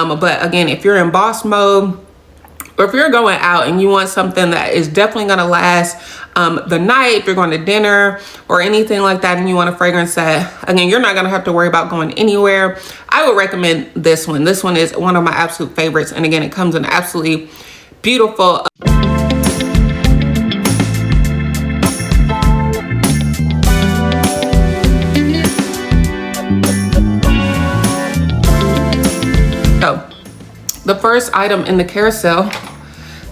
But again, if you're in boss mode, or if you're going out and you want something that is definitely going to last the night, if you're going to dinner or anything like that, and you want a fragrance that, again, you're not going to have to worry about going anywhere, I would recommend this one. This one is one of my absolute favorites. And again, it comes in absolutely beautiful. So the first item in the carousel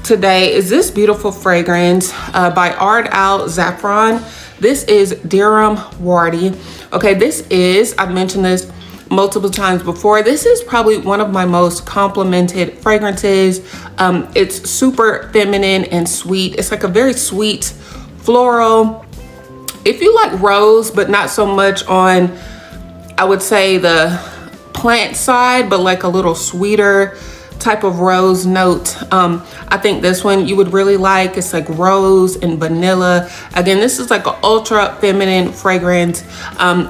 today is this beautiful fragrance by Ard Al Zaafaran. This is Dirham Wardi. Okay, this is, I've mentioned this multiple times before, this is probably one of my most complimented fragrances. It's super feminine and sweet. It's like a very sweet floral. If you like rose, but not so much on, I would say, the plant side, but like a little sweeter type of rose note, I think this one you would really like. It's like rose and vanilla. Again, this is like an ultra feminine fragrance.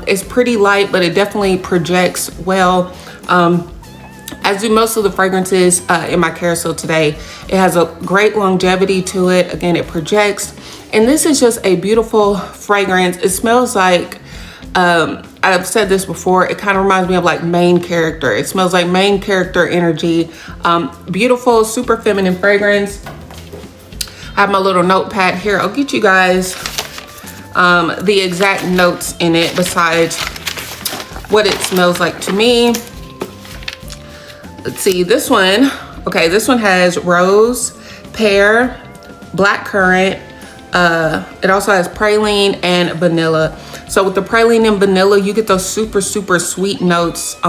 It's pretty light, but it definitely projects well, as do most of the fragrances in my carousel today. It has a great longevity to it. Again, it projects, and this is just a beautiful fragrance. It smells like, I've said this before, it kind of reminds me of like main character. It smells like main character energy. Beautiful, super feminine fragrance. I have my little notepad here. I'll get you guys the exact notes in it besides what it smells like to me. Let's see, this one. Okay, this one has rose, pear, black currant. It also has praline and vanilla. So with the praline and vanilla, you get those super, super sweet notes,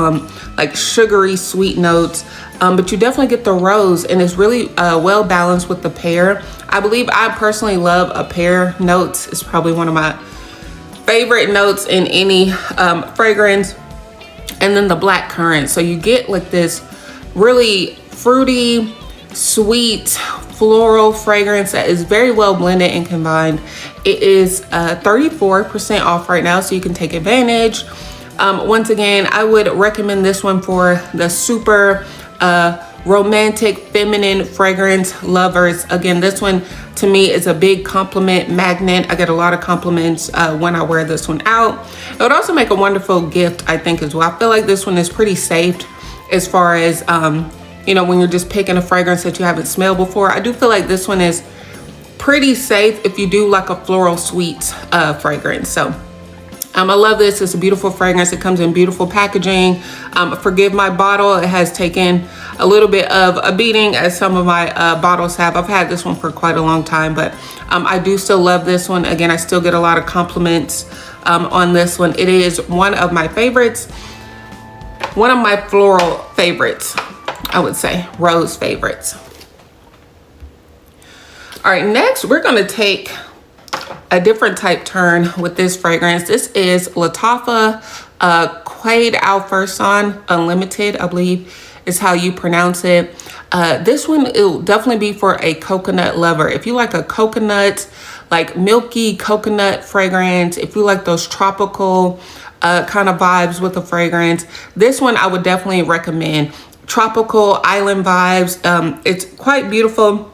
like sugary sweet notes, but you definitely get the rose, and it's really well balanced with the pear. I believe I personally love a pear notes. It's probably one of my favorite notes in any fragrance. And then the black currant. So you get like this really fruity, sweet, floral fragrance that is very well blended and combined. It is 34% off right now, so you can take advantage. Once again, I would recommend this one for the super romantic feminine fragrance lovers. Again, this one to me is a big compliment magnet. I get a lot of compliments when I wear this one out. It would also make a wonderful gift, I think, as well. I feel like this one is pretty safe as far as you know, when you're just picking a fragrance that you haven't smelled before. I do feel like this one is pretty safe if you do like a floral sweet fragrance. So I love this. It's a beautiful fragrance. It comes in beautiful packaging. Forgive my bottle. It has taken a little bit of a beating, as some of my bottles have. I've had this one for quite a long time, but I do still love this one. Again, I still get a lot of compliments on this one. It is one of my favorites. One of my floral favorites, I would say, rose favorites. All right, next we're gonna take a different type turn with this fragrance. This is Latafa Qaed Al Fursan Unlimited, I believe is how you pronounce it. This one, it'll definitely be for a coconut lover. If you like a coconut, like milky coconut fragrance, if you like those tropical kind of vibes with the fragrance, this one I would definitely recommend. Tropical island vibes. It's quite beautiful.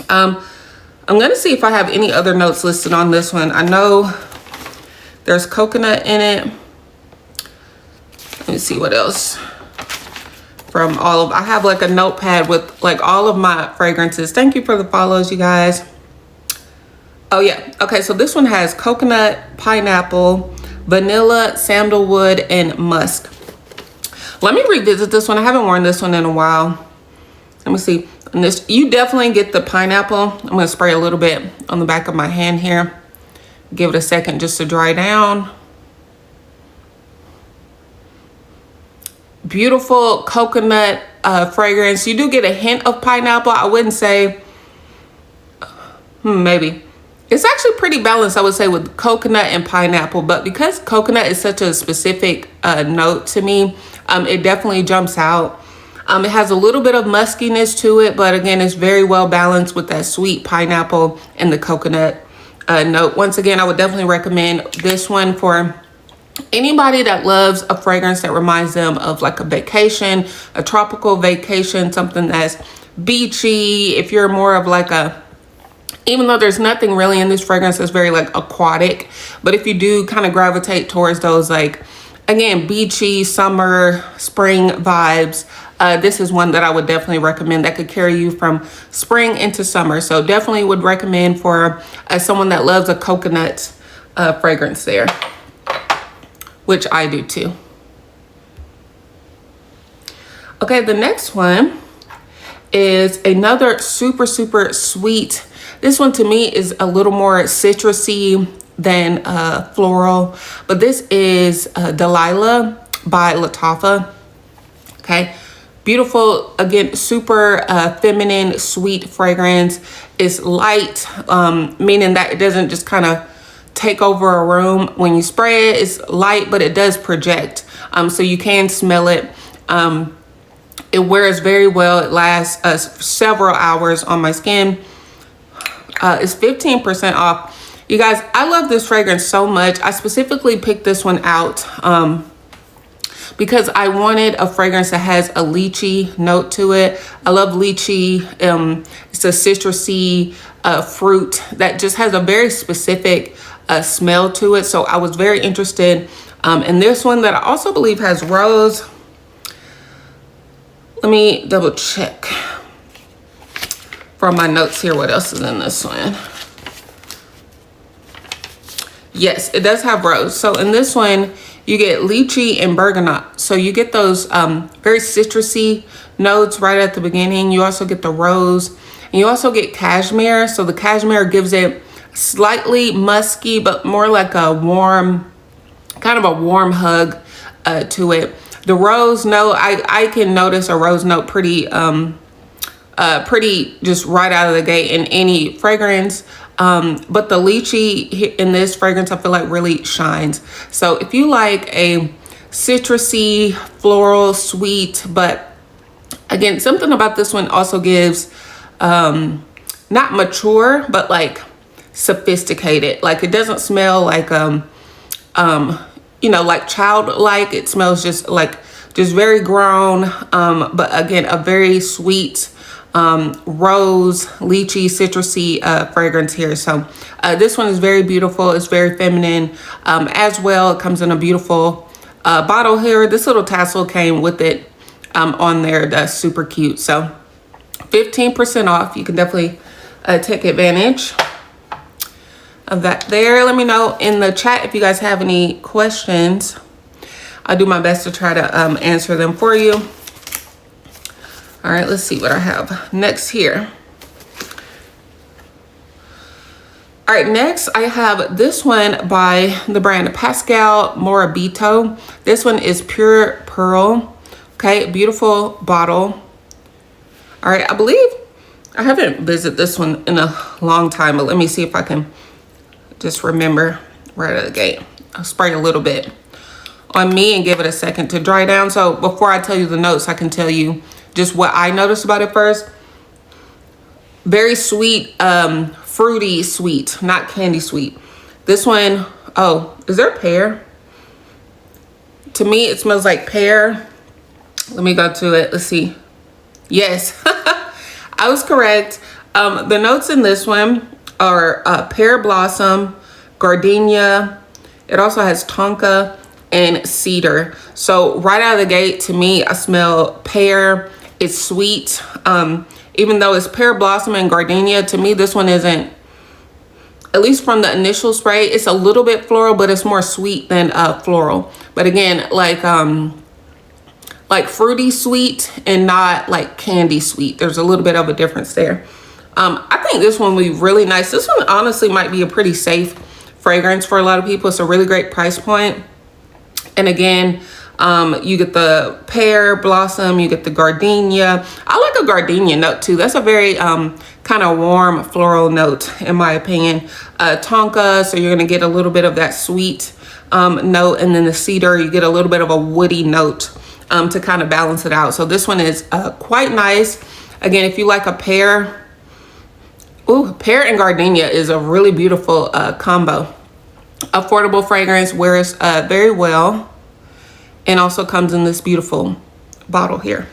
I'm gonna see if I have any other notes listed on this one. I know there's coconut in it. Let me see what else. From all of, I have like a notepad with like all of my fragrances. Thank you for the follows, you guys. Oh yeah, okay, so this one has coconut, pineapple, vanilla, sandalwood, and musk. Let me revisit this one. I haven't worn this one in a while. Let me see. And this, you definitely get the pineapple. I'm gonna spray a little bit on the back of my hand here. Give it a second just to dry down. Beautiful coconut fragrance. You do get a hint of pineapple. I wouldn't say, maybe. It's actually pretty balanced, I would say, with coconut and pineapple, but because coconut is such a specific note to me, it definitely jumps out. It has a little bit of muskiness to it, but again, it's very well balanced with that sweet pineapple and the coconut note. Once again, I would definitely recommend this one for anybody that loves a fragrance that reminds them of like a vacation, a tropical vacation, something that's beachy, if you're more of like a, even though there's nothing really in this fragrance that's very like aquatic, but if you do kind of gravitate towards those like, again, beachy, summer, spring vibes, this is one that I would definitely recommend that could carry you from spring into summer. So definitely would recommend for someone that loves a coconut fragrance there, which I do too. Okay, the next one is another super, super sweet. This one to me is a little more citrusy than floral, but this is Delilah by Lattafa. Okay, beautiful, again, super feminine, sweet fragrance. It's light, meaning that it doesn't just kind of take over a room when you spray it. It's light, but it does project, so you can smell it. It wears very well. It lasts several hours on my skin. It's 15% off. You guys, I love this fragrance so much. I specifically picked this one out because I wanted a fragrance that has a lychee note to it. I love lychee. It's a citrusy fruit that just has a very specific smell to it. So I was very interested in this one that I also believe has rose. Let me double check from my notes here what else is in this one. Yes, it does have rose. So in this one, you get lychee and bergamot. So you get those very citrusy notes right at the beginning. You also get the rose, and you also get cashmere. So the cashmere gives it slightly musky, but more like a warm, kind of a warm hug to it. The rose note, I can notice a rose note pretty just right out of the gate in any fragrance. But the lychee in this fragrance, I feel like really shines. So if you like a citrusy, floral, sweet, but again, something about this one also gives, not mature, but like sophisticated. Like it doesn't smell like, you know, like childlike. It smells just very grown. But again, a very sweet, rose, lychee, citrusy fragrance here. So this one is very beautiful. It's very feminine as well. It comes in a beautiful bottle here. This little tassel came with it on there. That's super cute. So 15% off. You can definitely take advantage of that there. Let me know in the chat if you guys have any questions. I'll do my best to try to answer them for you. All right, let's see what I have next here. All right, next I have this one by the brand Pascal Morabito. This one is Pure Pearl. Okay, beautiful bottle. All right, I believe I haven't visited this one in a long time, but let me see if I can just remember right out of the gate. I'll spray a little bit on me and give it a second to dry down. So before I tell you the notes, I can tell you just what I noticed about it first. Very sweet, fruity sweet, not candy sweet. This one, oh, is there pear? To me, it smells like pear. Let me go to it. Let's see. Yes, I was correct. The notes in this one are pear blossom, gardenia. It also has tonka and cedar. So right out of the gate, to me, I smell pear. It's sweet. Even though it's pear blossom and gardenia, to me, this one isn't, at least from the initial spray, it's a little bit floral, but it's more sweet than floral. But again, like fruity sweet and not like candy sweet. There's a little bit of a difference there. I think this one will be really nice. This one honestly might be a pretty safe fragrance for a lot of people. It's a really great price point. And again, you get the pear blossom, you get the gardenia. I like a gardenia note too. That's a very kind of warm floral note in my opinion. Tonka, so you're gonna get a little bit of that sweet note, and then the cedar, you get a little bit of a woody note to kind of balance it out. So this one is quite nice. Again, if you like a pear, ooh, pear and gardenia is a really beautiful combo. affordable fragrance, wears very well, and also comes in this beautiful bottle here.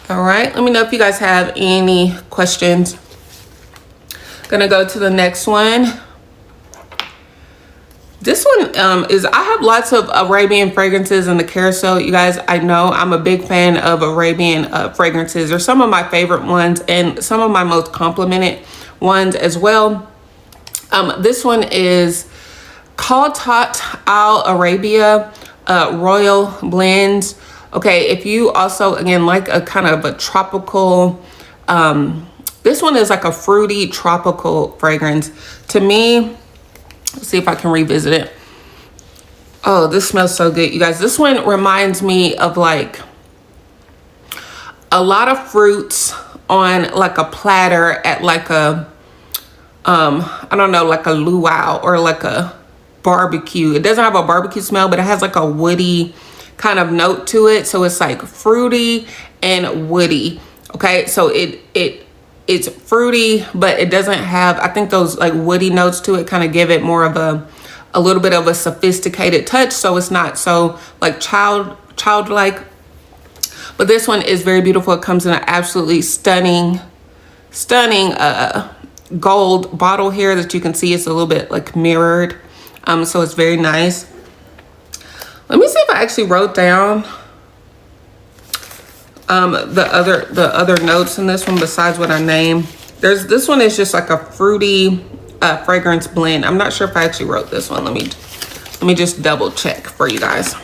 All right, let me know if you guys have any questions. Gonna go to the next one. This one is, I have lots of Arabian fragrances in the carousel. You guys, I know I'm a big fan of Arabian fragrances. They're some of my favorite ones and some of my most complimented ones as well. This one is called Tat Al Arabia Royal Blends. Okay, if you also, again, like a kind of a tropical, this one is like a fruity tropical fragrance. To me, let's see if I can revisit it. Oh, this smells so good, you guys. This one reminds me of like a lot of fruits on like a platter at like a, I don't know, like a luau or like a barbecue. It doesn't have a barbecue smell, but it has like a woody kind of note to it. So it's like fruity and woody. Okay, so it's fruity, but it doesn't have, I think those like woody notes to it kind of give it more of a little bit of a sophisticated touch. So it's not so like childlike. But this one is very beautiful. It comes in an absolutely stunning gold bottle here that you can see. It's a little bit like mirrored. So it's very nice. Let me see if I actually wrote down the other notes in this one besides what I named. This one is just like a fruity fragrance blend. I'm not sure if I actually wrote this one. Let me just double check for you guys.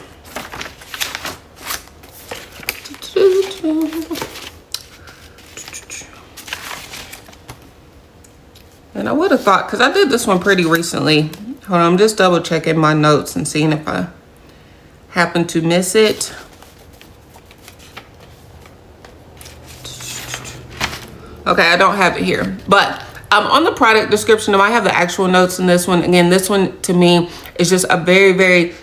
And I would have thought, because I did this one pretty recently. Hold on, I'm just double checking my notes and seeing if I happen to miss it. Okay, I don't have it here, but on the product description, I might have the actual notes in this one. Again, this one to me is just a very, very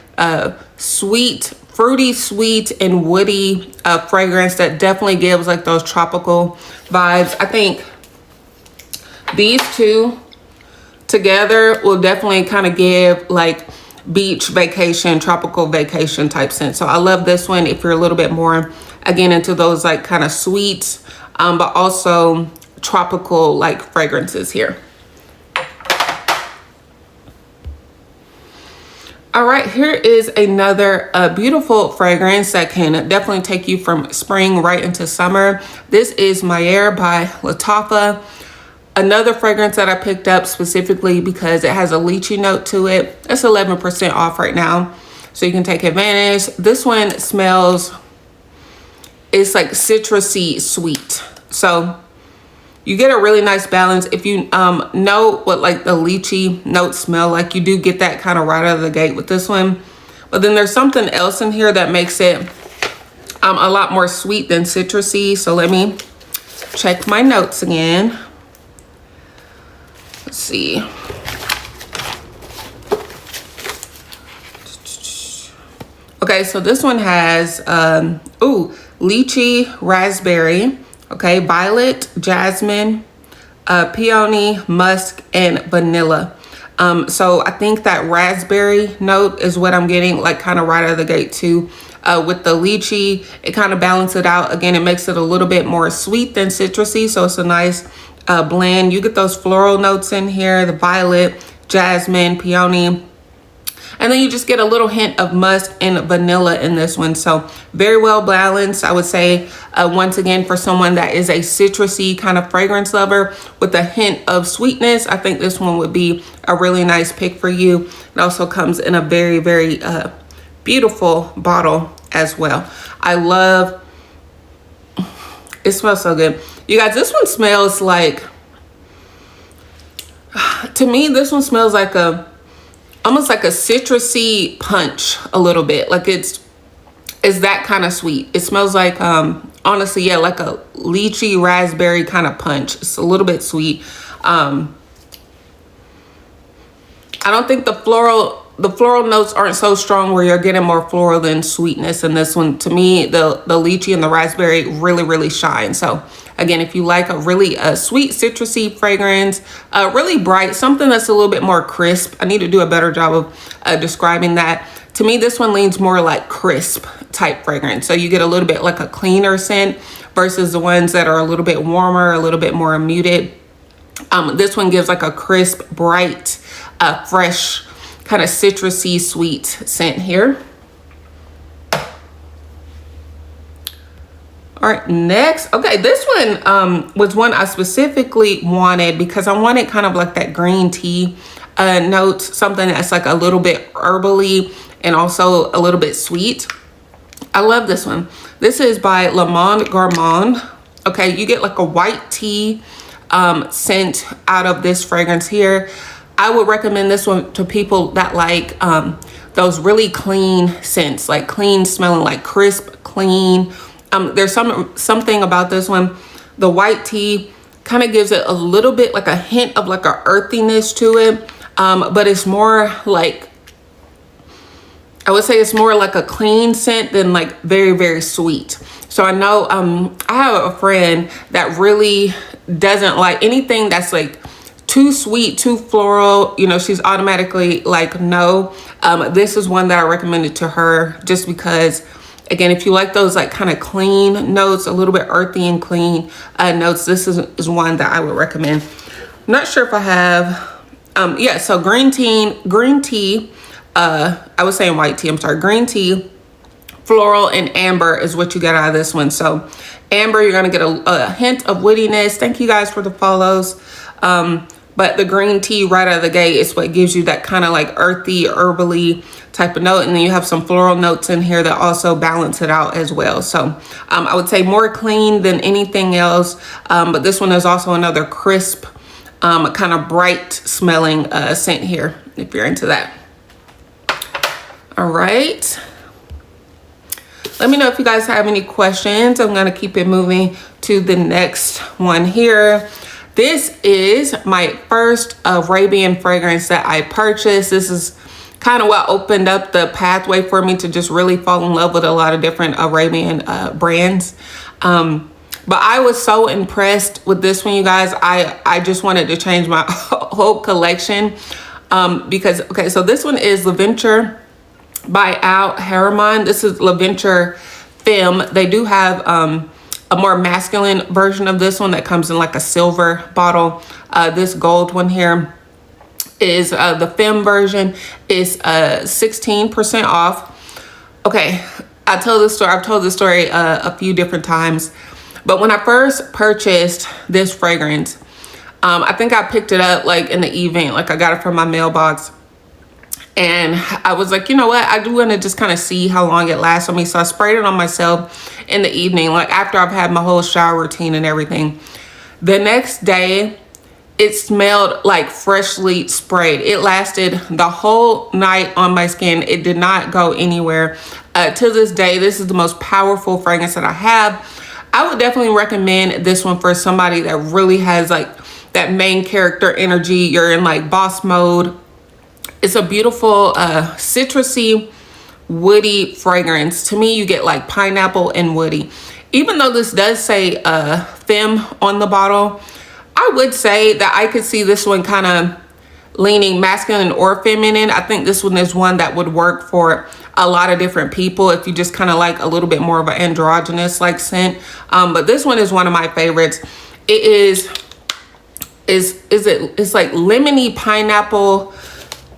sweet, fruity, sweet, and woody fragrance that definitely gives like those tropical vibes. I think these two together will definitely kind of give like beach vacation, tropical vacation type scent. So I love this one if you're a little bit more, again, into those like kind of sweet, but also tropical like fragrances here. All right, here is another beautiful fragrance that can definitely take you from spring right into summer. This is Mayar by Latafa. Another fragrance that I picked up specifically because it has a lychee note to it. It's 11% off right now, so you can take advantage. This one smells, it's like citrusy sweet. So you get a really nice balance. If you know what like the lychee notes smell like, you do get that kind of right out of the gate with this one. But then there's something else in here that makes it a lot more sweet than citrusy. So let me check my notes again. Let's see. Okay, so this one has lychee, raspberry, okay, violet, jasmine, peony, musk, and vanilla. So I think that raspberry note is what I'm getting like kind of right out of the gate too. With the lychee, it kind of balances it out. Again, it makes it a little bit more sweet than citrusy, so it's a nice blend. You get those floral notes in here, the violet, jasmine, peony, and then you just get a little hint of musk and vanilla in this one. So very well balanced, I would say. Once again, for someone that is a citrusy kind of fragrance lover with a hint of sweetness, I think this one would be a really nice pick for you. It also comes in a very, very beautiful bottle as well. I love, it smells so good. You guys, this one smells like, to me, this one smells like almost like a citrusy punch a little bit. Like it's that kind of sweet. It smells like, honestly, yeah, like a lychee raspberry kind of punch. It's a little bit sweet. I don't think the floral the floral notes aren't so strong where you're getting more floral than sweetness in this one. To me, the lychee and the raspberry really shine. So again, if you like a really sweet citrusy fragrance, really bright, something that's a little bit more crisp. I need to do a better job of describing that. To me, this one leans more like crisp type fragrance. So you get a little bit like a cleaner scent versus the ones that are a little bit warmer, a little bit more muted. This one gives like a crisp, bright, fresh, kind of citrusy, sweet scent here. All right, next. Okay, this one was one I specifically wanted because I wanted kind of like that green tea note, something that's like a little bit herbally and also a little bit sweet. I love this one. This is by Le Monde Gourmand. Okay, you get like a white tea scent out of this fragrance here. I would recommend this one to people that like those really clean scents, like clean smelling, like crisp, clean. There's something about this one. The white tea kind of gives it a little bit like a hint of like a earthiness to it, but it's more like, I would say it's more like a clean scent than like very sweet. So I know I have a friend that really doesn't like anything that's like too sweet, too floral. You know, she's automatically like, no. This is one that I recommended to her just because, again, if you like those like kind of clean notes, a little bit earthy and clean notes, this is one that I would recommend. I'm not sure if I have, yeah, so green tea, I was saying white tea, I'm sorry, green tea, floral, and amber is what you get out of this one. So amber, you're gonna get a hint of woodiness. Thank you guys for the follows. But the green tea right out of the gate is what gives you that kind of like earthy, herbally type of note. And then you have some floral notes in here that also balance it out as well. So I would say more clean than anything else. But this one is also another crisp, kind of bright smelling scent here, if you're into that. All right. Let me know if you guys have any questions. I'm gonna keep it moving to the next one here. This is my first Arabian fragrance that I purchased. This is kind of what opened up the pathway for me to just really fall in love with a lot of different Arabian brands. But I was so impressed with this one, you guys. I just wanted to change my whole collection because, okay, so this one is L'Aventure by Haramain. This is L'Aventure Femme. They do have a more masculine version of this one that comes in like a silver bottle. This gold one here is the Femme version, is 16% off. Okay, I've told this story a few different times, but when I first purchased this fragrance, I think I picked it up like in the evening, like I got it from my mailbox. And I was like, you know what? I do want to just kind of see how long it lasts on me. So I sprayed it on myself in the evening, like after I've had my whole shower routine and everything. The next day, it smelled like freshly sprayed. It lasted the whole night on my skin. It did not go anywhere. To this day, this is the most powerful fragrance that I have. I would definitely recommend this one for somebody that really has like that main character energy. You're in like boss mode. It's a beautiful citrusy, woody fragrance. To me, you get like pineapple and woody. Even though this does say Femme on the bottle, I would say that I could see this one kind of leaning masculine or feminine. I think this one is one that would work for a lot of different people if you just kind of like a little bit more of an androgynous like scent. But this one is one of my favorites. It it's like lemony pineapple.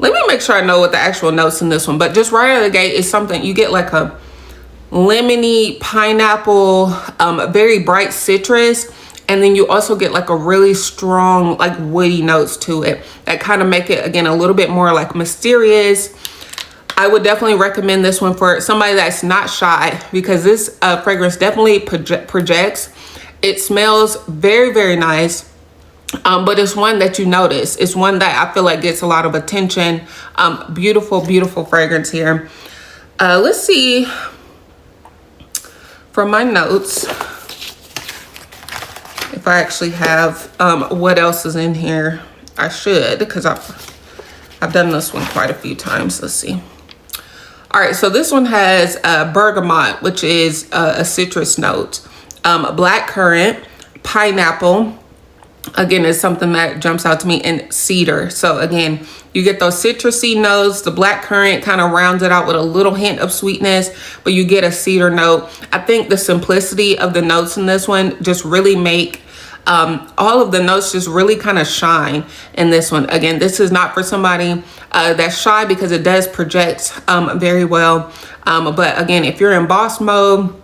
Let me make sure I know what the actual notes in this one, but just right out of the gate is something, you get like a lemony pineapple, very bright citrus, and then you also get like a really strong like woody notes to it that kind of make it, again, a little bit more like mysterious. I would definitely recommend this one for somebody that's not shy because this fragrance definitely projects. It smells very nice. But it's one that you notice. It's one that I feel like gets a lot of attention. Beautiful fragrance here. Let's see from my notes if I actually have what else is in here. I should, because I've done this one quite a few times. Let's see. All right, so this one has bergamot, which is a citrus note, black currant, pineapple, again, is something that jumps out to me, and cedar. So again, you get those citrusy notes. The black currant kind of rounds it out with a little hint of sweetness, but you get a cedar note. I think the simplicity of the notes in this one just really make all of the notes just really kind of shine in this one. Again, this is not for somebody that's shy, because it does project very well. But again, if you're in boss mode,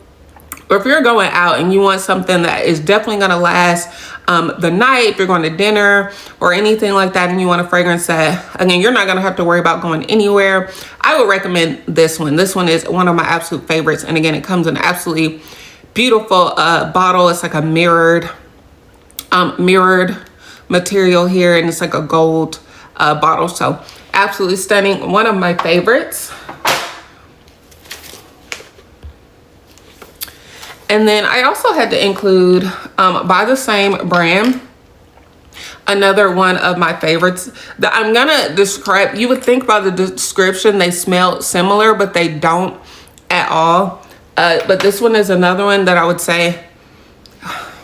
or if you're going out and you want something that is definitely going to last the night, if you're going to dinner or anything like that, and you want a fragrance that, again, you're not going to have to worry about going anywhere, I would recommend this one. This one is one of my absolute favorites. And again, it comes in an absolutely beautiful bottle. It's like a mirrored material here, and it's like a gold bottle. So absolutely stunning. One of my favorites. And then I also had to include, by the same brand, another one of my favorites that I'm gonna describe. You would think by the description they smell similar, but they don't at all. But this one is another one that I would say,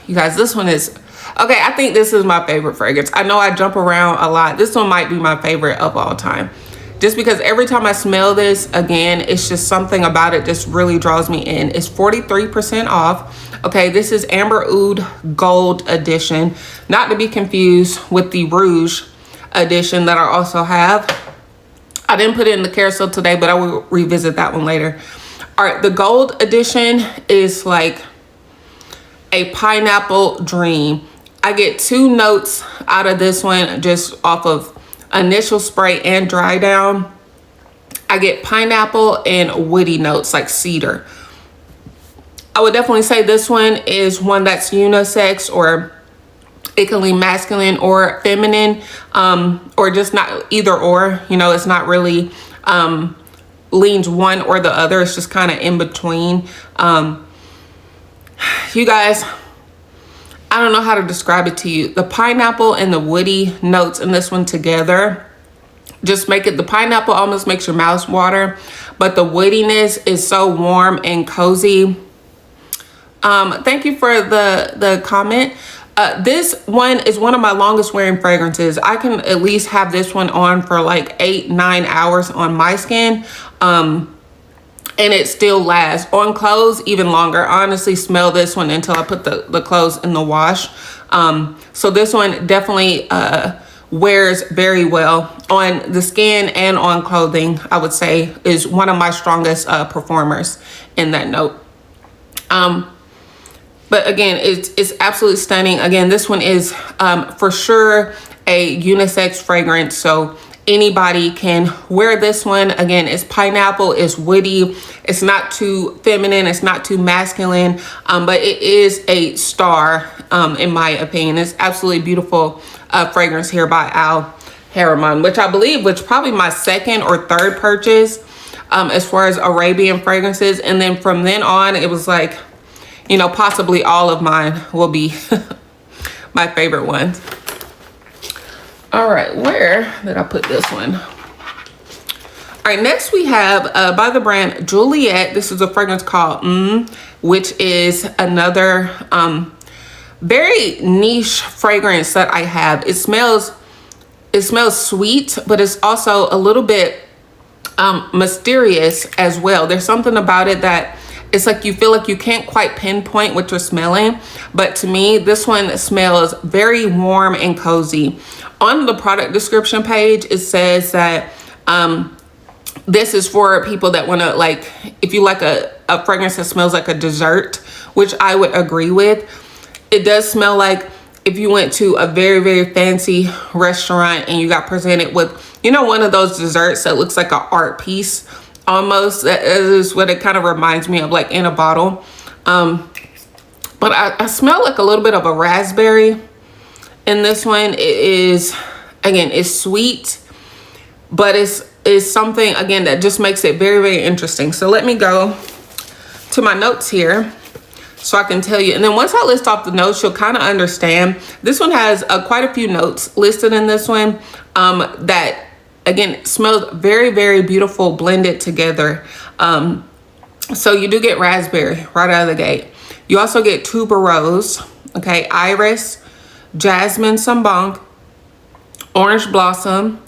you guys, this one is, okay, I think this is my favorite fragrance. I know I jump around a lot. This one might be my favorite of all time. Just because every time I smell this, again, it's just something about it just really draws me in. It's 43% off. Okay, this is Amber Oud Gold Edition. Not to be confused with the Rouge Edition that I also have. I didn't put it in the carousel today, but I will revisit that one later. All right, the Gold Edition is like a pineapple dream. I get 2 notes out of this one just off of initial spray and dry down. I get pineapple and woody notes like cedar. I would definitely say this one is one that's unisex, or it can be masculine or feminine, or just not either or. You know, it's not really leans one or the other. It's just kind of in between. You guys, I don't know how to describe it to you. The pineapple and the woody notes in this one together just make it, the pineapple almost makes your mouth water, but the woodiness is so warm and cozy. Thank you for the comment. This one is one of my longest wearing fragrances. I can at least have this one on for like 8-9 hours on my skin. And it still lasts on clothes even longer. I honestly smell this one until I put the clothes in the wash. So this one definitely wears very well on the skin and on clothing. I would say is one of my strongest performers in that note. But again, it's absolutely stunning. Again, this one is for sure a unisex fragrance, so anybody can wear this one. Again, it's pineapple, it's woody, it's not too feminine, it's not too masculine, but it is a star in my opinion. It's absolutely beautiful fragrance here by Haramain, which I believe was probably my second or third purchase as far as Arabian fragrances. And then from then on, it was like, you know, possibly all of mine will be my favorite ones. All right, where did I put this one? All right, next we have by the brand Juliet. This is a fragrance called which is another very niche fragrance that I have. It smells sweet, but it's also a little bit mysterious as well. There's something about it that it's like you feel like you can't quite pinpoint what you're smelling. But to me, this one smells very warm and cozy. On the product description page, it says that this is for people that want to, like, if you like a fragrance that smells like a dessert, which I would agree with. It does smell like if you went to a very, very fancy restaurant and you got presented with, you know, one of those desserts that looks like an art piece almost. That is what it kind of reminds me of, like in a bottle. But I smell like a little bit of a raspberry in this one. It is, again, it's sweet, but it's something, again, that just makes it very, very interesting. So let me go to my notes here so I can tell you. And then once I list off the notes, you'll kind of understand. This one has quite a few notes listed in this one that Again, it smells very, very beautiful blended together. So you do get raspberry right out of the gate. You also get tuberose, okay, iris, jasmine sambong, orange blossom.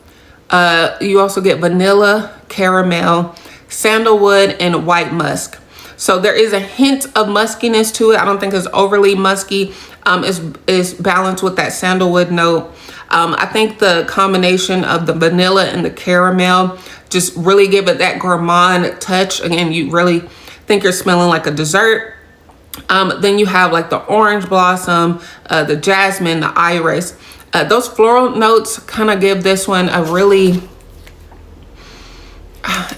You also get vanilla, caramel, sandalwood, and white musk. So there is a hint of muskiness to it. I don't think it's overly musky. It's balanced with that sandalwood note. I think the combination of the vanilla and the caramel just really give it that gourmand touch. Again, you really think you're smelling like a dessert. Then you have like the orange blossom, the jasmine, the iris. Those floral notes kind of give this one a really,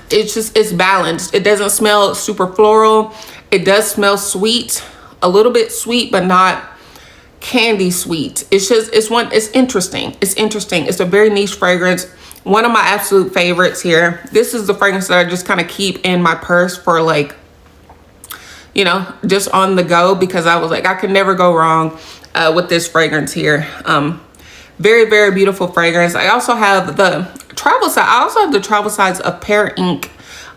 it's balanced. It doesn't smell super floral. It does smell sweet, a little bit sweet, but not candy sweet. It's interesting. It's interesting. It's a very niche fragrance. One of my absolute favorites here. This is the fragrance that I just kind of keep in my purse for like, you know, just on the go, because I was like, I could never go wrong with this fragrance here. Very, very beautiful fragrance. I also have the travel size. I also have the travel size of Pear Ink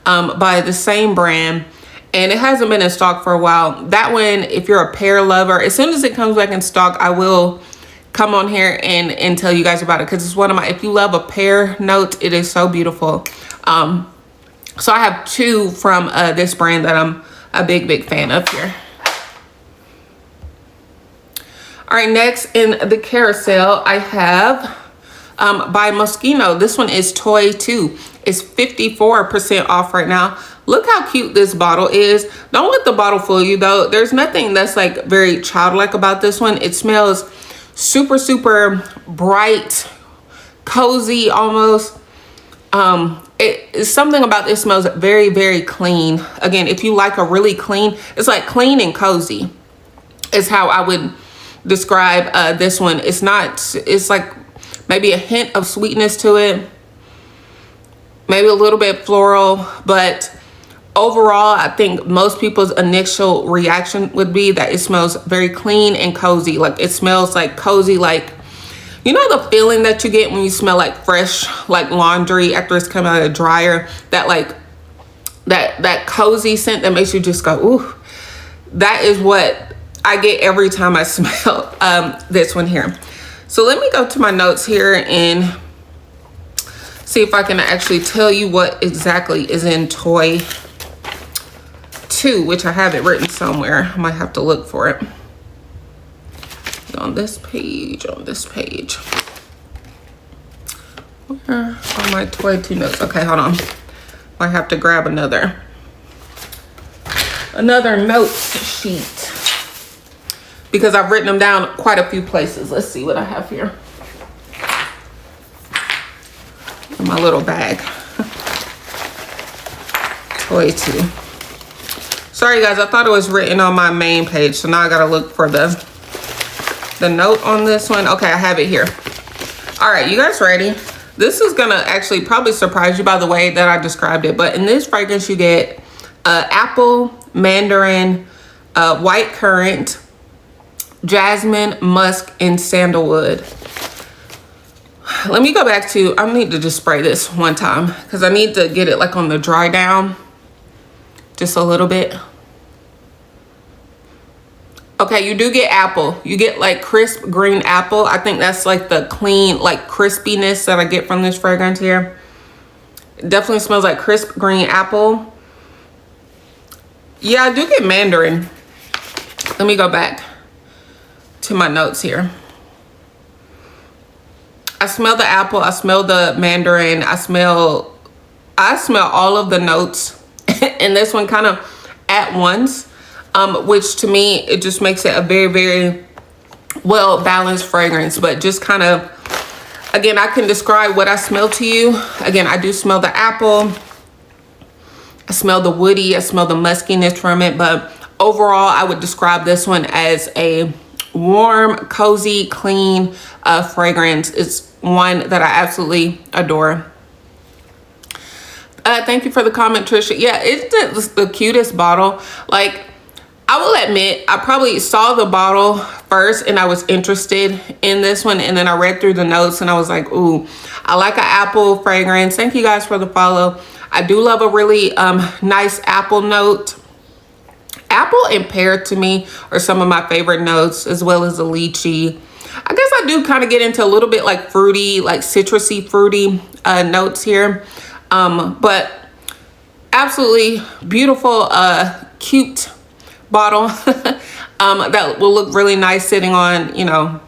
by the same brand. And it hasn't been in stock for a while. That one, if you're a pear lover, as soon as it comes back in stock, I will come on here and tell you guys about it, because it's one of my, if you love a pear note, it is so beautiful. So I have two from this brand that I'm a big fan of here. All right, next in the carousel, I have by Moschino. This one is Toy 2. It's 54% off right now. Look how cute this bottle is. Don't let the bottle fool you though. There's nothing that's like very childlike about this one. It smells super, super bright, cozy almost. It's something about this smells very, very clean. Again, if you like a really clean, it's like clean and cozy is how I would describe this one. It's not, it's like maybe a hint of sweetness to it, maybe a little bit floral, but overall, I think most people's initial reaction would be that it smells very clean and cozy. Like it smells like cozy, like, you know, the feeling that you get when you smell like fresh, like laundry after it's come out of the dryer, that like, that cozy scent that makes you just go, ooh. That is what I get every time I smell this one here. So let me go to my notes here and see if I can actually tell you what exactly is in Toy 2, which I have it written somewhere. I might have to look for it. On this page, Where are my Toy 2 notes? Okay, hold on. I have to grab another note sheet, because I've written them down quite a few places. Let's see what I have here in my little bag. Toy 2. Sorry guys, I thought it was written on my main page, so now I gotta look for the note on this one. Okay, I have it here. All right, you guys ready? This is gonna actually probably surprise you by the way that I described it, but in this fragrance you get apple, mandarin, white currant, jasmine, musk, and sandalwood. Let me go back to, I need to just spray this one time because I need to get it like on the dry down just a little bit. Okay, you do get apple. You get like crisp green apple. I think that's like the clean, like crispiness that I get from this fragrance here. It definitely smells like crisp green apple. Yeah, I do get mandarin. Let me go back to my notes here. I smell the apple, I smell the mandarin, I smell all of the notes in this one kind of at once, which to me, it just makes it a very, very well balanced fragrance. But just kind of, again, I can describe what I smell to you. Again, I do smell the apple, I smell the woody, I smell the muskiness from it, but overall I would describe this one as a warm, cozy, clean fragrance. It's one that I absolutely adore. Thank you for the comment, Trisha. Yeah, it's the cutest bottle. Like, I will admit, I probably saw the bottle first and I was interested in this one, and then I read through the notes and I was like, ooh, I like an apple fragrance. Thank you guys for the follow. I do love a really nice apple note. Apple and pear to me are some of my favorite notes, as well as the lychee. I guess I do kind of get into a little bit like fruity, like citrusy fruity notes here. But absolutely beautiful, cute bottle that will look really nice sitting on, you know,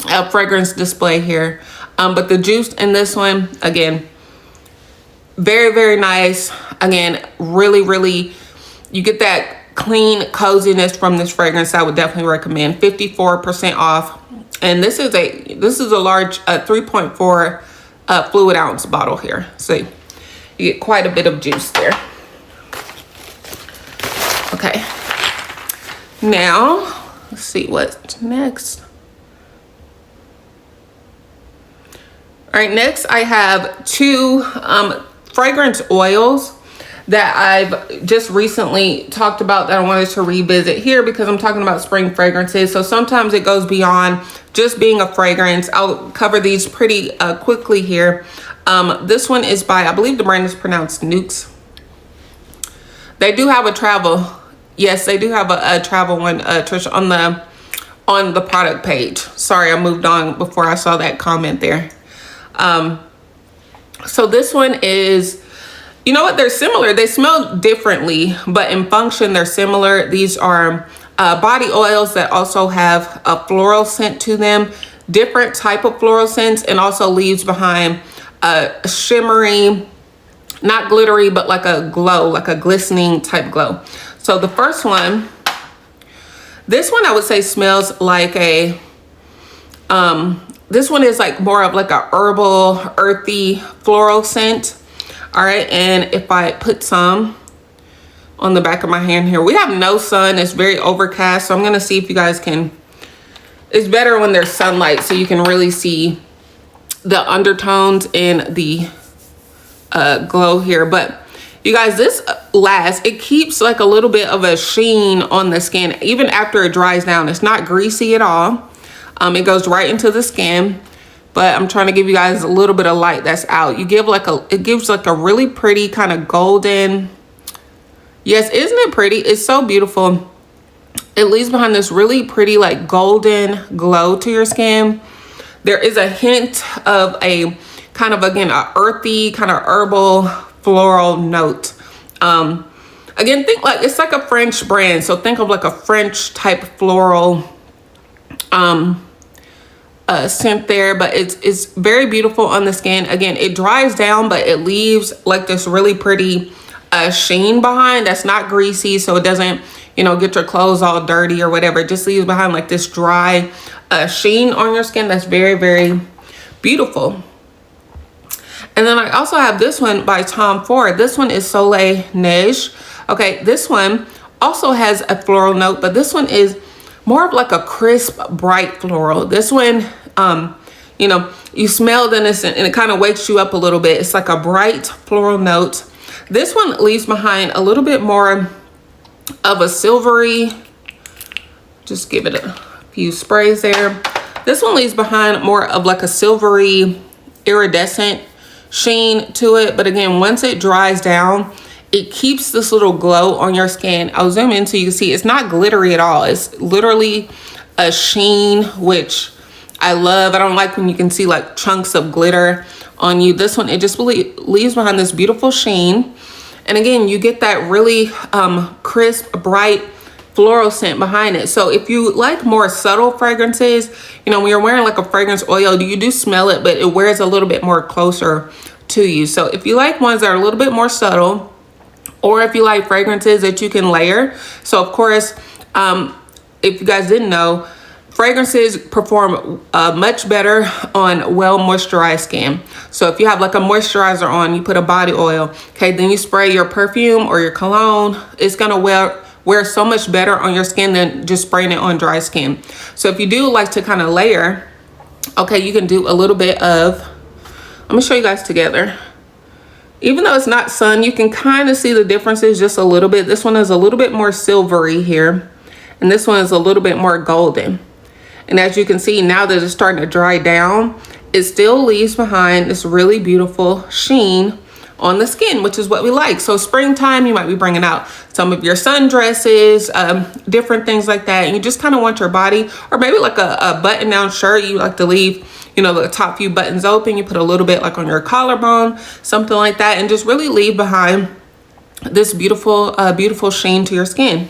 a fragrance display here. But the juice in this one, again, very, very nice. Again, really, really, you get that clean coziness from this fragrance. I would definitely recommend. 54% off, and this is a large 3.4 fluid ounce bottle here, so you get quite a bit of juice there. Okay, now let's see what's next. All right, next I have two fragrance oils that I've just recently talked about that I wanted to revisit here, because I'm talking about spring fragrances. So sometimes it goes beyond just being a fragrance. I'll cover these pretty quickly here. This one is by, I believe the brand is pronounced Nukes. They do have a travel. Yes, they do have a travel one, Trisha, on the product page. Sorry, I moved on before I saw that comment there. So this one is, you know what, they're similar. They smell differently, but in function they're similar. These are body oils that also have a floral scent to them, different type of floral scents, and also leaves behind a shimmery, not glittery, but like a glow, like a glistening type glow. So the first one, this one I would say smells like a, this one is like more of like a herbal, earthy, floral scent. All right, and if I put some on the back of my hand here, we have no sun, it's very overcast, so I'm gonna see if you guys can, it's better when there's sunlight so you can really see the undertones and the glow here. But you guys, this lasts, it keeps like a little bit of a sheen on the skin even after it dries down. It's not greasy at all. It goes right into the skin. But I'm trying to give you guys a little bit of light that's out. You give like it gives like a really pretty kind of golden. Yes, isn't it pretty? It's so beautiful. It leaves behind this really pretty like golden glow to your skin. There is a hint of a kind of, again, a earthy kind of herbal floral note. Again, think like it's like a French brand. So think of like a French type floral scent there, but it's very beautiful on the skin. Again, it dries down, but it leaves like this really pretty sheen behind that's not greasy, so it doesn't, you know, get your clothes all dirty or whatever. It just leaves behind like this dry sheen on your skin that's very, very beautiful. And then I also have this one by Tom Ford. This one is Soleil Neige. Okay, this one also has a floral note, but this one is more of like a crisp, bright floral. This one, you know, you smell this and it kind of wakes you up a little bit. It's like a bright floral note. This one leaves behind a little bit more of a silvery, just give it a few sprays there. This one leaves behind more of like a silvery, iridescent sheen to it. But again, once it dries down, it keeps this little glow on your skin. I'll zoom in so you can see it's not glittery at all. It's literally a sheen, which I love. I don't like when you can see like chunks of glitter on you. This one, it just really leaves behind this beautiful sheen. And again, you get that really crisp, bright floral scent behind it. So if you like more subtle fragrances, you know, when you're wearing like a fragrance oil, you do smell it, but it wears a little bit more closer to you. So if you like ones that are a little bit more subtle, or if you like fragrances that you can layer. So of course, if you guys didn't know, fragrances perform much better on well moisturized skin. So if you have like a moisturizer on, you put a body oil, okay, then you spray your perfume or your cologne, it's gonna wear so much better on your skin than just spraying it on dry skin. So if you do like to kind of layer, okay, you can do a little bit of, let me show you guys together. Even though it's not sun, you can kind of see the differences just a little bit. This one is a little bit more silvery here, and this one is a little bit more golden. And as you can see, now that it's starting to dry down, it still leaves behind this really beautiful sheen on the skin, which is what we like. So springtime, you might be bringing out some of your sundresses, different things like that. And you just kind of want your body, or maybe like a button down shirt, you like to leave, you know, the top few buttons open. You put a little bit like on your collarbone, something like that, and just really leave behind this beautiful, beautiful sheen to your skin.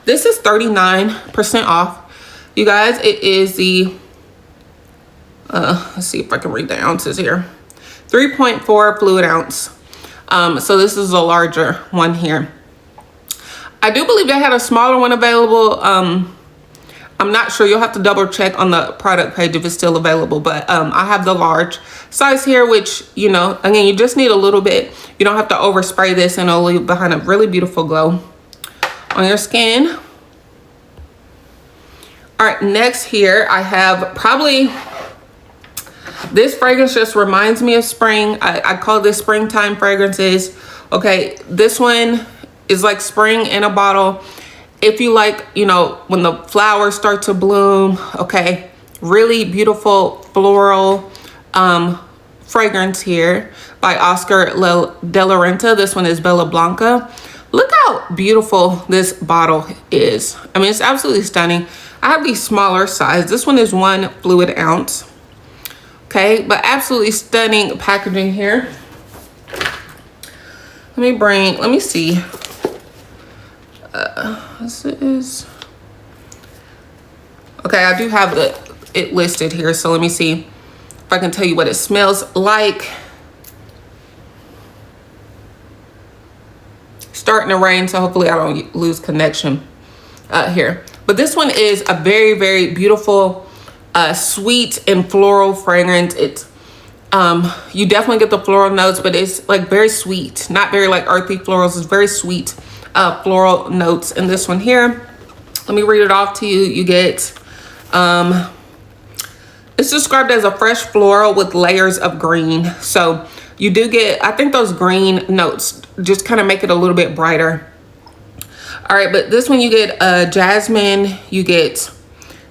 This is 39% off. You guys, it is the, let's see if I can read the ounces here. 3.4 fluid ounce. So this is a larger one here. I do believe they had a smaller one available. I'm not sure. You'll have to double check on the product page if it's still available, but I have the large size here, which, you know, again, you just need a little bit. You don't have to overspray this, and it'll leave behind a really beautiful glow on your skin. All right, next here I have probably, this fragrance just reminds me of spring. I call this springtime fragrances. Okay, this one is like spring in a bottle. If you like, you know, when the flowers start to bloom, okay, really beautiful floral fragrance here by Oscar de la Renta. This one is Blanca. Look how beautiful this bottle is. I mean, it's absolutely stunning. I have the smaller size. This one is 1 fluid ounce. Okay, but absolutely stunning packaging here. Let me see. This is, okay, I do have it listed here, so let me see if I can tell you what it smells like. Starting to rain, so hopefully I don't lose connection here. But this one is a very, very beautiful, sweet and floral fragrance. It's you definitely get the floral notes, but it's like very sweet, not very like earthy florals. It's very sweet floral notes in this one here. Let me read it off to you. You get it's described as a fresh floral with layers of green. So you do get, I think those green notes just kind of make it a little bit brighter. All right, but this one you get jasmine, you get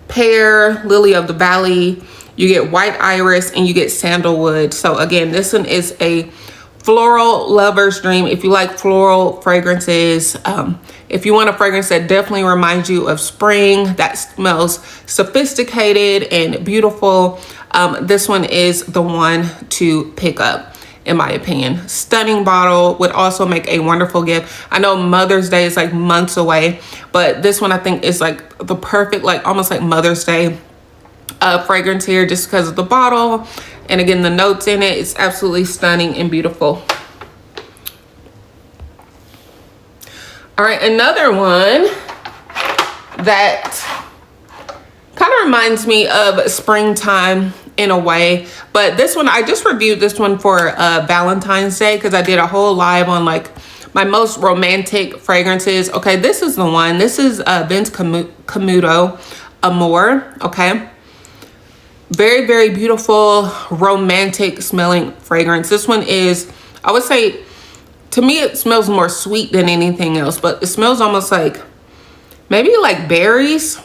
pear, lily of the valley, you get white iris, and you get sandalwood. So again, this one is a floral lover's dream. If you like floral fragrances, if you want a fragrance that definitely reminds you of spring, that smells sophisticated and beautiful, this one is the one to pick up, in my opinion. Stunning bottle, would also make a wonderful gift. I know Mother's Day is like months away, but this one I think is like the perfect, like almost like Mother's Day fragrance here, just because of the bottle, and again the notes in it. It's absolutely stunning and beautiful. All right, another one that kind of reminds me of springtime in a way, but this one I just reviewed this one for Valentine's Day, because I did a whole live on like my most romantic fragrances. Okay, this is the one. This is Vince Camuto Amore. Okay, very, very beautiful, romantic smelling fragrance. This one is, I would say, to me, it smells more sweet than anything else, but it smells almost like, maybe like berries.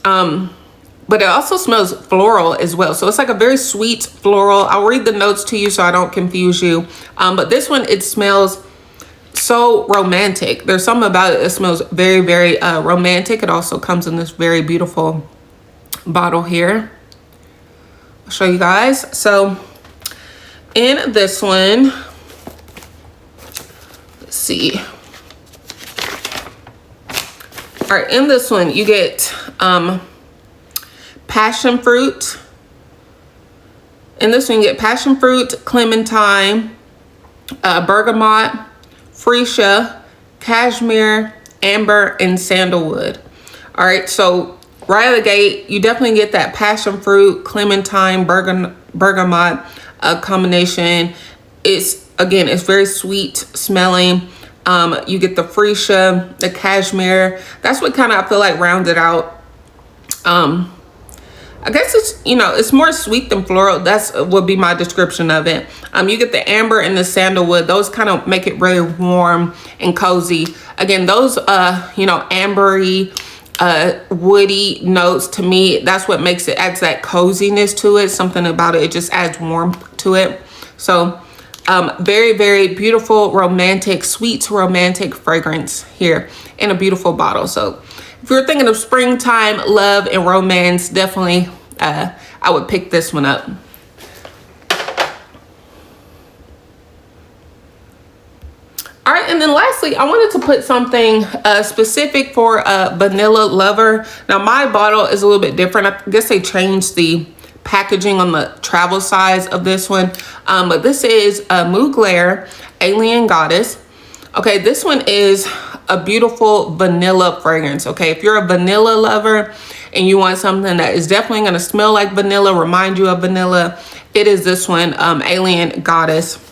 But it also smells floral as well. So it's like a very sweet floral. I'll read the notes to you so I don't confuse you. But this one, it smells so romantic. There's something about it that smells very, very romantic. It also comes in this very beautiful bottle here. I'll show you guys. So in this one, let's see. All right, in this one, you get passion fruit. In this one, you get passion fruit, clementine, bergamot, freesia, cashmere, amber, and sandalwood. All right, so right out of the gate, you definitely get that passion fruit, clementine, bergamot combination. It's, again, it's very sweet smelling. You get the freesia, the cashmere. That's what kind of I feel like rounded out I guess it's, you know, it's more sweet than floral. That's would be my description of it. You get the amber and the sandalwood. Those kind of make it really warm and cozy. Again, those, you know, ambery, woody notes, to me, that's what makes it, adds that coziness to it. Something about it, it just adds warmth to it. So very, very beautiful, romantic, sweet romantic fragrance here in a beautiful bottle. So if you're thinking of springtime, love, and romance, definitely I would pick this one up. All right, and then lastly, I wanted to put something specific for a vanilla lover. Now, my bottle is a little bit different. I guess they changed the packaging on the travel size of this one. But this is a Mugler Alien Goddess. Okay, this one is a beautiful vanilla fragrance. Okay, if you're a vanilla lover and you want something that is definitely going to smell like vanilla, remind you of vanilla, it is this one, Alien Goddess.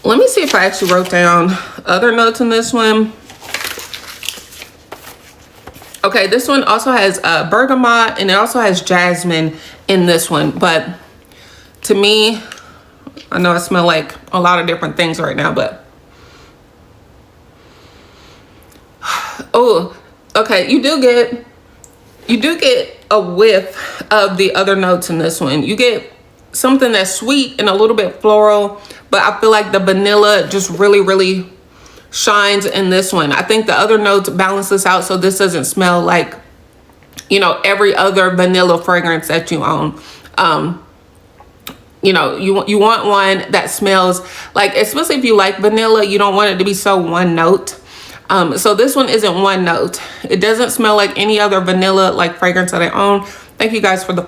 Let me see if I actually wrote down other notes in this one. Okay, this one also has bergamot, and it also has jasmine in this one. But to me, I know I smell like a lot of different things right now, but oh, okay, you do get a whiff of the other notes in this one. You get something that's sweet and a little bit floral, but I feel like the vanilla just really shines in this one. I think the other notes balance this out so this doesn't smell like, you know, every other vanilla fragrance that you own. You know, you want one that smells like, especially if you like vanilla, you don't want it to be so one note. So this one isn't one note. It doesn't smell like any other vanilla like fragrance that I own. Thank you guys for the